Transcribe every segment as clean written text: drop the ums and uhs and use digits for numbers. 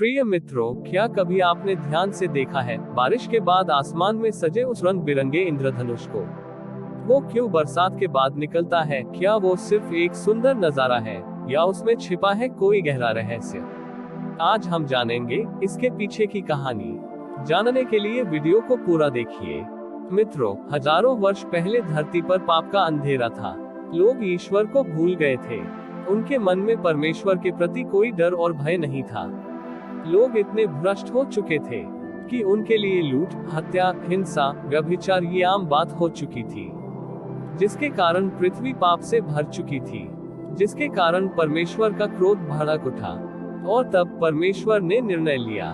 प्रिय मित्रों, क्या कभी आपने ध्यान से देखा है बारिश के बाद आसमान में सजे उस रंग बिरंगे इंद्रधनुष को? वो क्यों बरसात के बाद निकलता है? क्या वो सिर्फ एक सुंदर नजारा है या उसमें छिपा है कोई गहरा रहस्य? आज हम जानेंगे इसके पीछे की कहानी। जानने के लिए वीडियो को पूरा देखिए। मित्रों, हजारों वर्ष पहले धरती पर पाप का अंधेरा था। लोग ईश्वर को भूल गए थे। उनके मन में परमेश्वर के प्रति कोई डर और भय नहीं था। लोग इतने भ्रष्ट हो चुके थे कि उनके लिए लूट, हत्या, हिंसा, व्यभिचार ये आम बात हो चुकी थी, जिसके कारण पृथ्वी पाप से भर चुकी थी, जिसके कारण परमेश्वर का क्रोध भड़क उठा। और तब परमेश्वर ने निर्णय लिया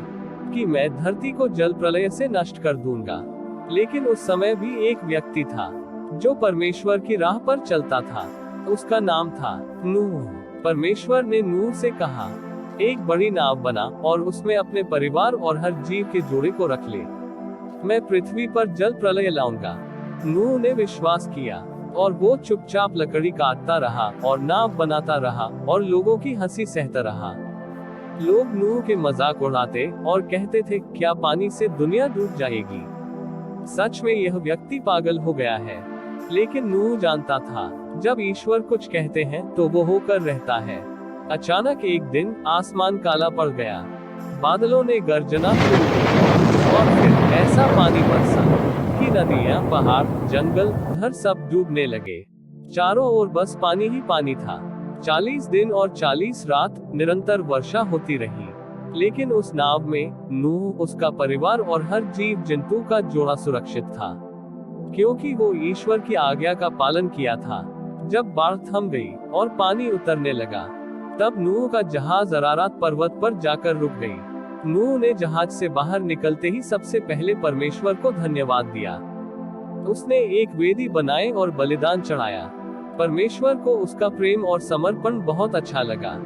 कि मैं धरती को जल प्रलय से नष्ट कर दूंगा। लेकिन उस समय भी एक व्यक्ति था जो परमेश्वर की राह पर चलता था। उसका नाम था नूह। परमेश्वर ने नूह से कहा, एक बड़ी नाव बना और उसमें अपने परिवार और हर जीव के जोड़े को रख ले। मैं पृथ्वी पर जल प्रलय लाऊंगा। नूह ने विश्वास किया और वो चुपचाप लकड़ी काटता रहा और नाव बनाता रहा और लोगों की हंसी सहता रहा। लोग नूह के मजाक उड़ाते और कहते थे, क्या पानी से दुनिया डूब जाएगी? सच में यह व्यक्ति पागल हो गया है। लेकिन नूह जानता था, जब ईश्वर कुछ कहते हैं तो वो होकर रहता है। अचानक एक दिन आसमान काला पड़ गया। बादलों ने गर्जना शुरू की और फिर ऐसा पानी बरसा कि नदियां, पहाड़, जंगल, घर सब डूबने लगे। चारों ओर बस पानी ही पानी था। 40 दिन और 40 रात निरंतर वर्षा होती रही। लेकिन उस नाव में नूह, उसका परिवार और हर जीव जंतु का जोड़ा सुरक्षित था, क्योंकि वो ईश्वर की आज्ञा का पालन किया था। जब बाढ़ थम गई और पानी उतरने लगा, तब नूह का जहाज अरारात पर्वत पर जाकर रुक गई। नूह ने जहाज से बाहर निकलते ही सबसे पहले परमेश्वर को धन्यवाद दिया। उसने एक वेदी बनाई और बलिदान चढ़ाया। परमेश्वर को उसका प्रेम और समर्पण बहुत अच्छा लगा।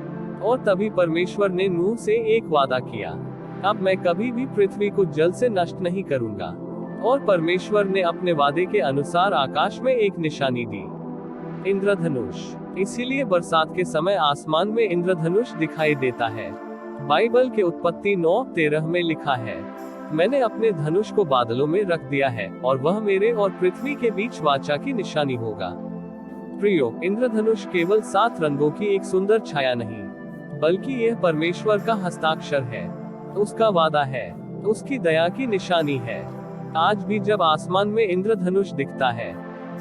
और तभी परमेश्वर ने नूह से एक वादा किया, अब मैं कभी भी पृथ्वी को जल से नष्ट नहीं करूंगा। और परमेश्वर ने अपने वादे के अनुसार आकाश में एक निशानी दी, इंद्रधनुष। इसीलिए बरसात के समय आसमान में इंद्रधनुष दिखाई देता है। बाइबल के उत्पत्ति 9:13 में लिखा है, मैंने अपने धनुष को बादलों में रख दिया है और वह मेरे और पृथ्वी के बीच वाचा की निशानी होगा। प्रियो, इंद्रधनुष केवल 7 रंगों की एक सुंदर छाया नहीं, बल्कि यह परमेश्वर का हस्ताक्षर है, उसका वादा है, उसकी दया की निशानी है। आज भी जब आसमान में इंद्रधनुष दिखता है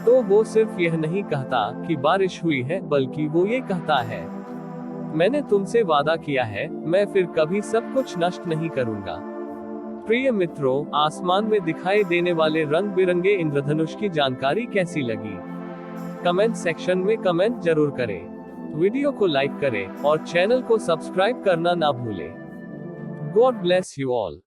तो वो सिर्फ यह नहीं कहता कि बारिश हुई है, बल्कि वो ये कहता है, मैंने तुमसे वादा किया है, मैं फिर कभी सब कुछ नष्ट नहीं करूंगा। प्रिय मित्रों, आसमान में दिखाई देने वाले रंग बिरंगे इंद्रधनुष की जानकारी कैसी लगी? कमेंट सेक्शन में कमेंट जरूर करें। वीडियो को लाइक करें और चैनल को सब्सक्राइब करना ना भूलें। God bless you all.